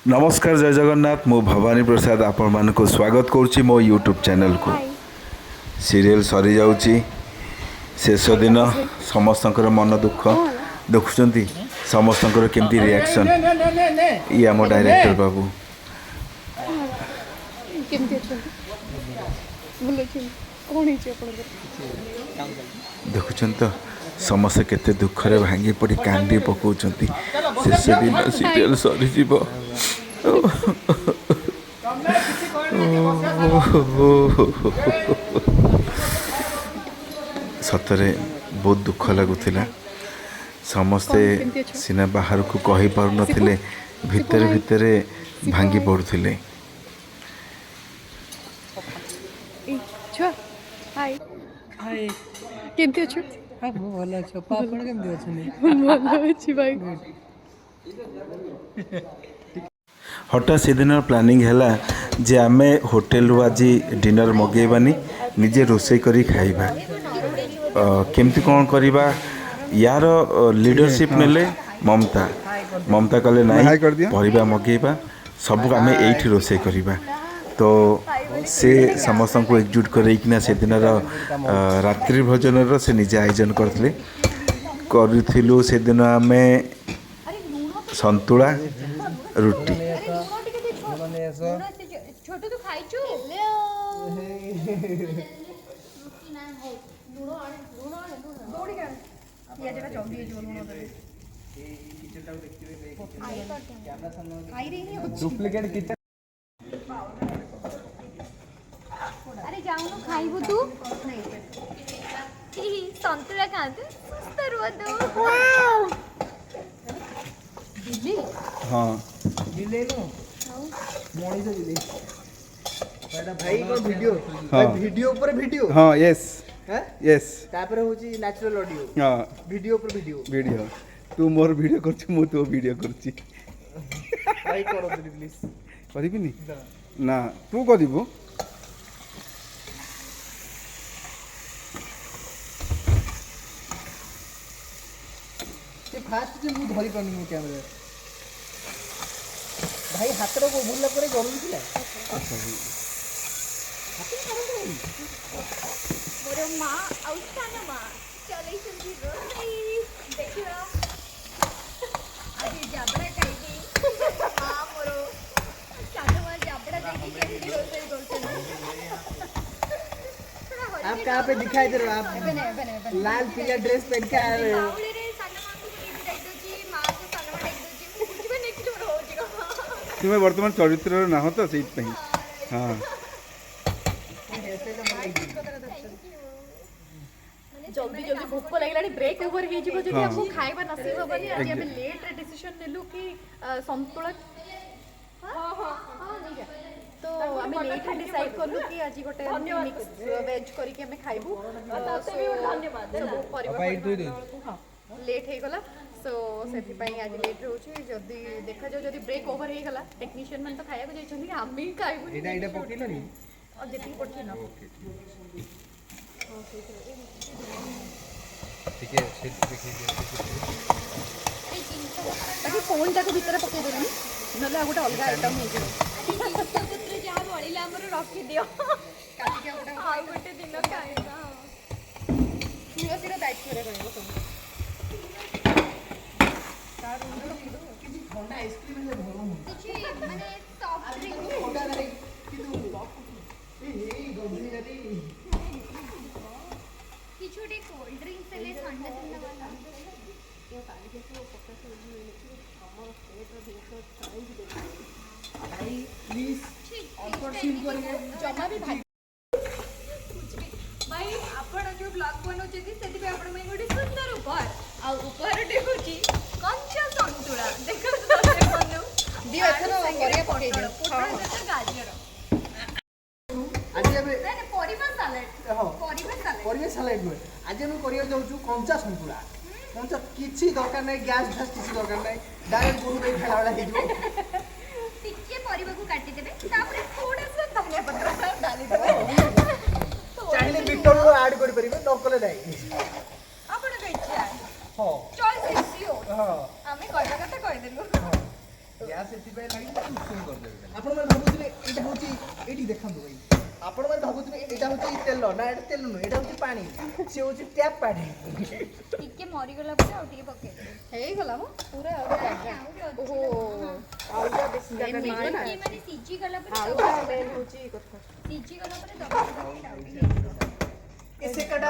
नमस्कार जय जगन्नाथ मु भवानी प्रसाद आपण मान को स्वागत करुच्ची मो यूट्यूब चैनल को सीरियल सरी जाउची शेष दिन समस्त मन दुख देखुं समस्त केमती रिएक्शन ये आम डायरेक्टर बाबू देखुं तो समस्ते केते दुखरे भांगी पड़ी कांदी पकाउछंती शेष दिन सीरियल सरी सतरे बहुत दुख लगुला समस्ते सीना बाहर को कही पार नथिले भितर भितर भांगी पड़ुथिले। केमती अच्छु हाँ भल अच्छे आपण केमती अच्छे भल अच्छी भाई हठात से दिन प्लानिंग है जे आम होटेल आज डिनर मगेबानी निजे रोसे करी खाइबा केमती कौन करवा यार लीडरशिप नेले ममता ममता कले ना परिबा मगेबा सब आम एठी रोसे करवा तो से समस्त को एकजुट करना से दिन रात्रि भोजन से निजे आयोजन करथिले करूँ से दिन आम संतुला रुटी डुप्लीकेट किचन अरे जाऊनु खाइबु तू संतुला खाते सुस्त रुआ तू वाओ दिल्ली हाँ दिले नो मणिष दिले भाई को वीडियो भाई वीडियो पर वीडियो हाँ यस हैं यस तापर होची नेचुरल ऑडियो हाँ वीडियो पर वीडियो वीडियो तू मोर वीडियो करछु मु तो वीडियो करछि भाई करो प्लीज करिबिनी ना तू करिबो से फास्ट जे मु धरि पानी मु कैमरा भाई हाथ रो को बुल्ला करे जरूरी थिला मोर माँ आउस्तान माँ चलै संजी रोई देखियो अरे जाबड़ा खाइबी माँ मोर सानो माँ जाबड़ा देखि केमती रोसई करछन आप कहाँ पे दिखाई दे रहे हो आप लाल पीला ड्रेस पहन के आ रहे हो बावड़ी रे सानो माँ को टीवी देख दोची माँ को सानो माँ देख दोची कुछ भी नहीं कि मोर होची को तुम्हें वर्तमान चरित्र ना हो तो सेट पई हाँ जल्दी जल्दी भोक लगे ब्रेक ओवर हो हमको खाइबा नसीब होबनी आज हम लेट रे डिसीजन नेलु कि संतुलन हां हां हां नहीं तो हम लेट रे डिसाइड करलु कि आज गोटे मिक्स वेज करी के हम खाइबू धन्यवाद सब परिवार हां लेट हे गला सो सेति पई आज लेट रहउची जदी देखा जो जदी ब्रेक ओवर हे गला टेक्नीशियन मन तो खाया को जाई छथि हम ही खाइबू एटा पकिलनी और जेती पठी न ठीक है सेट देखिए ताकि फोन टाको भीतर पके देनी नले आ गोटे अलग आइटम हे जे पुत्र जहाँ बड़िला हमर रखी दियो काटी के गोटे आ गोटे दिन खाइबा तुलसी रो दायित्व रे रहबो सब तार किछि ठंडा आइसक्रीम ले भलो किछि माने सॉफ्ट ड्रिंक ठंडा नहीं किंतु ए गंजी रे किछु डे कोल्ड ड्रिंक से ले ठंडा ठंडा वाला भाई प्लीज ऑफर सील करिए जमा भी भाई भाई आपण जो ब्लॉग बनौछथि सेति पे आपण में गोटे सुंदर उपहार आ उपहार टे होची कंचा संतुला देखो तो बनु दियो एथनो करिया पके दियो पोटल सहित गाजर आज हम नहीं परिवा सैलेड हां परिवा सैलेड परिवेश सलाइड नुहे आज हम करिया जाउछु कंचा संतुला कंचा किछि दरकार नै गैस फैस किछि दरकार नै डायरेक्ट गुरु दे खाला वाला हेजो टिके परिवा को काटी देबे तापर थोड़ा सा धनिया पत्र डाली देबे चाहिले बिटल को ऐड करि परिबे नकले नै आपण के इच्छा हां चॉइस इज योर हां हमें कहबा कथा कहि देलु गैस एति ଆପଣମାନେ ଭାବୁଥିବେ ଏଇଟା ହେଉଛି ଏଇଠି ଦେଖନ୍ତୁ ଭାଇ ଆପଣମାନେ ଭାବୁଥିବେ ଏଇଟା ହେଉଛି ତେଲ ନା ଏଇଟା ତେଲ ନୁହେଁ ଏଇଟା ହେଉଛି ପାଣି ସେ ହେଉଛି ଟ୍ୟାପ୍ ପାଣି ଟିକେ ମରିଗଲା ପରେ ଆଉ ଟିକେ ପକେଇଦେବେ ହେଇଗଲା ମ ପୁରା ଆଉ ଜାଗା ଓହୋ ଆଳୁଟା ବେଶୀ ଜାଗା ନେଇଯିବ ନା ଟିକେ ମାନେ ସିଝିଗଲା ପରେ ଆଳୁଟା ମେନ୍ ହେଉଛି କଥା ସିଝିଗଲା ପରେ ଦବା ଆଉ ଟିକେ ହେଇଯିବ ଏ ସେକାଟା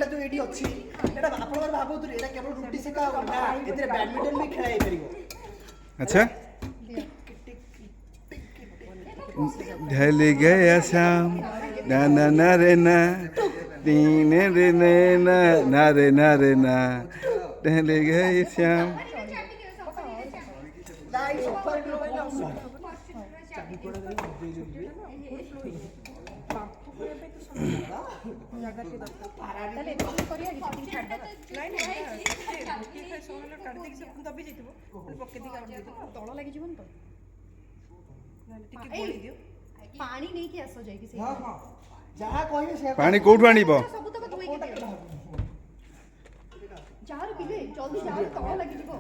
ଯେଉଁ ଏଇଠି ଅଛି ଏଇଟା ଆପଣମାନେ ଭାବୁଥିବେ ଏଇଟା କେବଳ ରୁଟି ସେକା ହେବ ନା ଏଥିରେ ବ୍ୟାଡମିଣ୍ଟନ ବି ଖେଳା ହେଇପାରିବ अच्छा ढल गया शाम ना ना ना रे ना टीने रे ने ना रे ना रे ना ढल गया शाम ଲାଇଟ୍ ସଫା ତାହେଲେ ଏତିକି କରିବା କିଛି ଟିକେ ଛାଡ଼ିଦେବା ତଳ ଲାଗିଯିବନି ତ ପାଣି ନେଇକି ଆସ ଯାଇକି ସେଇ ହଁ ହଁ ଯାହା କହିବେ ସେୟା पानी कोठु आनिब ସବୁ ତକ ଧୋଇକି ଦିଅ ଯାହାର ପିଲେ ଜଲ୍ଦି ଯାହାର ତଳ ଲାଗିଯିବ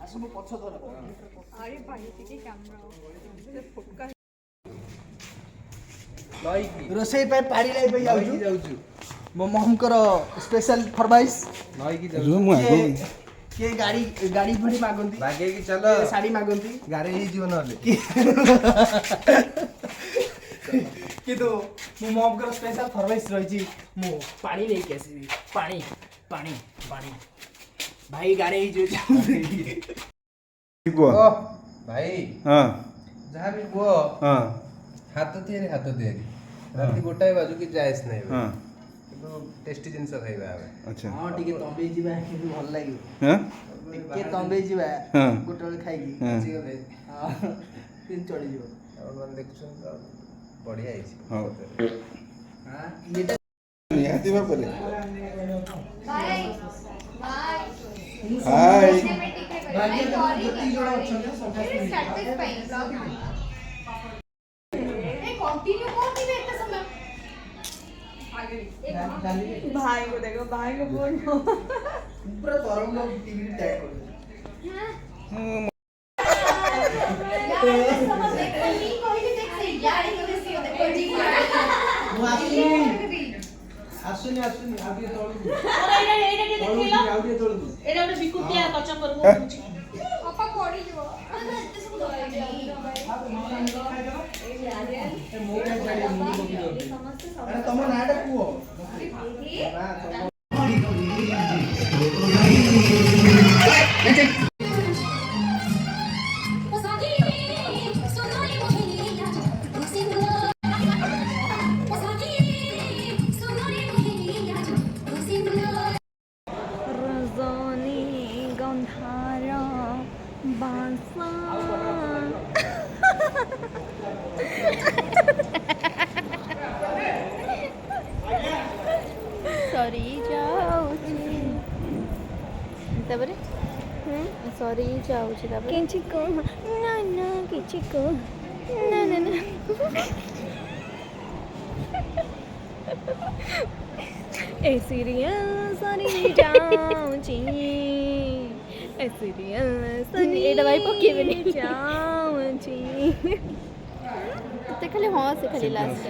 ଆସ ମୁଁ ପଛ ଧର ଆରେ ଭାଇ ଟିକେ କ୍ୟାମେରା ରୋଷେଇ ପାଇଁ ପାଣି ଲାଇ ପାଇଁ ଯାଉଛୁ ମୋ ମହମଙ୍କର ସ୍ପେଶାଲ ଫରମାଇଶ କିଏ ଗାଡ଼ି ଫାଡ଼ି ମାଗନ୍ତି ବାଗେଇକି ଚାଲ ଶାଢ଼ୀ ମାଗନ୍ତି ଗାରେ ହେଇଯିବ ନହେଲେ କିନ୍ତୁ ମୋ ମହମଙ୍କର ସ୍ପେଶାଲ ଫରମାଇଶ ରହିଛି ମୁଁ ପାଣି ନେଇକି ଆସିବି ପାଣି ପାଣି ପାଣି ଭାଇ ଗାଡ଼ି ହେଇଯିବ କୁହ ଭାଇ ହଁ ଯାହା ବି କୁହ ହଁ ହାତ ତିଆରି ରାତି ଗୋଟାଏ ବାଜୁ କି ଯାଏସ୍ ନାହିଁ ହଁ କିନ୍ତୁ ଟେଷ୍ଟି ଜିନିଷ ଖାଇବା ଆମେ अच्छा ହଁ ଟିକେ ତମ୍ବେଇ ଯିବା କିନ୍ତୁ ଭଲ ଲାଗିବ हाँ ଟିକେ ତମ୍ବେଇ ଯିବା ହଁ। ଗୋଟେ ବେଳେ ଖାଇକି ହଁ। ବୁଝିଗଲେ ହଁ କିନ୍ତୁ ଚଳିଯିବ ଆପଣମାନେ ଦେଖୁଛନ୍ତି ତ ବଢ଼ିଆ ହେଇଛି ହଉ ଇଏଟା ନିହାତି ଭାବରେ ବାଏ ହାय ଭାଗ୍ୟ ଯେତିକି ଜଣ ଅଛନ୍ତି ସମସ୍ତେ ଷ୍ଟାଟସ୍ ପାଇଁ ବ୍ଲଗ୍ କଣ୍ଟିନ୍ୟୁ କରିବେ ଏତେ ସମୟ भाई को देखो भाई को बोल ପୁରା ତରଙ୍ଗ ଟିଭି ଟ୍ୟାଗ ଆସୁନି ଆଉ ଟିକେ ତଳକୁ ଆଉ ଟିକେ ତଳକୁ ଏଟା ଗୋଟେ ବିକୁଟିଆ କଚମ୍ବର କହୁଛି ଅପା ପଡ଼ିଯିବ ତମ ନାଁଟା କୁହ ରଜନୀ ଗନ୍ଧାର ବାଂଶ ସରି ଯାଉଛି ତାପରେ ସରି ଯାଉଛି ତାପରେ କିଛି କହ ନା ନା କିଛି କହ ନା ନା ନା ଏ ସିରିୟଲ ସରି ଯାଉଛି ଏ ସିରିୟଲ ସରି ଏଇଟା ଭାଇ ପକେଇବେନି ଯାଉଛି ସେ ଖାଲି ହଁ ସେ ଖାଲି ଲାଷ୍ଟ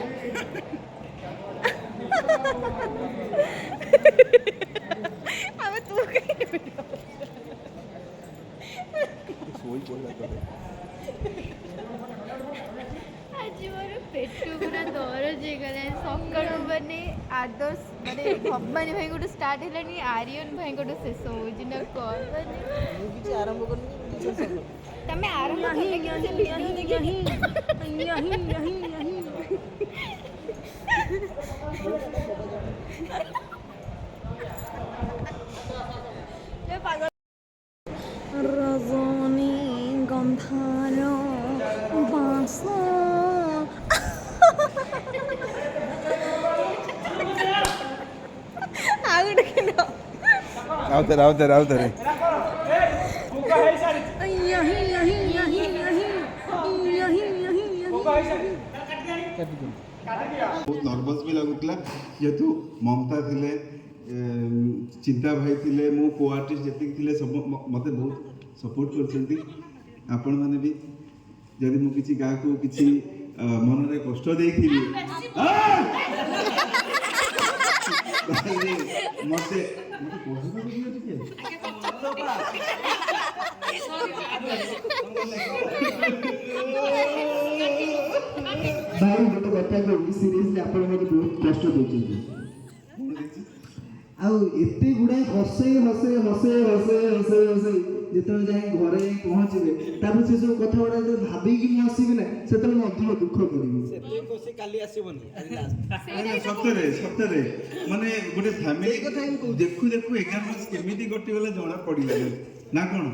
ଆମେ ତୁ ଆଜି ମୋର ପେଟ ପୁରା ଦରଜ ହେଇଗଲା ସକାଳୁ ମାନେ ଆଦର୍ଶ ମାନେ ଭବାନୀ ଭାଇଙ୍କଠୁ ଷ୍ଟାର୍ଟ ହେଲାଣି ଆର୍ୟନ ଭାଇଙ୍କଠୁ ଶେଷ ହେଉଛି ନା କ'ଣ ମୁଁ କିଛି ଆରମ୍ଭ କରିନି ତମେ ଆରମ୍ଭ କଲେ କି ସେ ଭିଡ଼ିଓ ଦେଖିକି ରଜନୀ ଗନ୍ଧାର ବାଂଶ ଆଉ ଗୋଟେ କିଲୋ ଆଉଥରେ ବହୁତ ନର୍ଭସ୍ ବି ଲାଗୁଥିଲା ଯେହେତୁ ମମତା ଥିଲେ ଚିନ୍ତା ଭାଇ ଥିଲେ ମୋ କୋ ଆର୍ଟିଷ୍ଟ ଯେତିକି ଥିଲେ ସବୁ ମୋତେ ବହୁତ सपोर्ट करछंती आपण माने भी जदि मु किछि गाको किछि मन रे कष्ट देइथिबी मते कहबो दियो टिके भाई गोटे कथा कहूँ सीरियसली आप बहुत कष्ट देते आउ एते गुड़ाए हसे हसे हसे हसे हसे हसे जिते जाए घरे पहुँचे तापर से सब कथा गुड़ा भाविकी मुझे हसबी ना से अधिक दुख करी सतरे सतरे माने गोटे फैमिली देखु देखु 11 मास केमिति कटि गला जणा पडिला ना कोन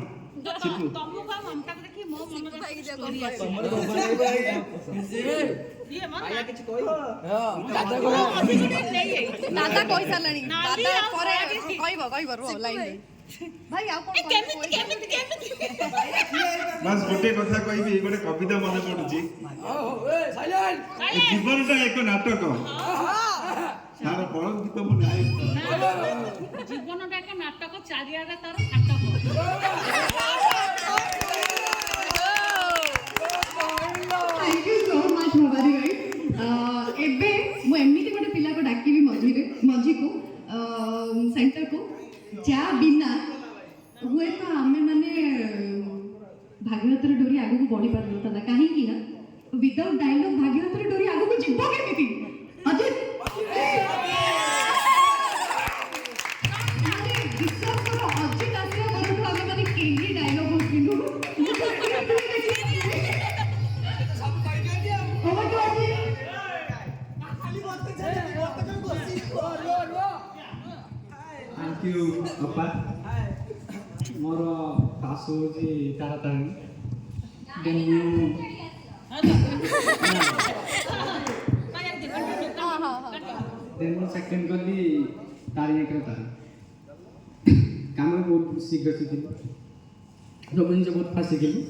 चिकू तमु का ममता देखि मो मन स्टोरी आया किछ कोइ दादा कहि सारलानी दादा परे कहबो रो लाइन भाई आ कोन केमिति बस गोटे कथा कहबी गोटे कविता मन पडुची जीवनटा एक नाटक सारा बड़ गीत मन नाइ जीवनटा एक नाटक चारियारे तार नाटक थैंक यू सो मच मोबारी भाई एबे मु एमिति गोटे पिला को डाकिबी मझी को सेंटर को जा बिना हुए तो आमे माने भागवतर डोरी आगु को बढ़ी पार नता काहे कि ना विदाउट डायलॉग भागवतर डोरी आगु को जिब्बो केमिति अजित माने विश्वास करो अजित आसिया बरठू आमे माने केही डायलॉग होकिनु थैंक यू अपा मोर पास होजी तारातारणी देन देन सेकंड गली तारी एक तारी काम बहुत शीघ्र सीखिली सब जिनिस बहुत फास्ट सीखिली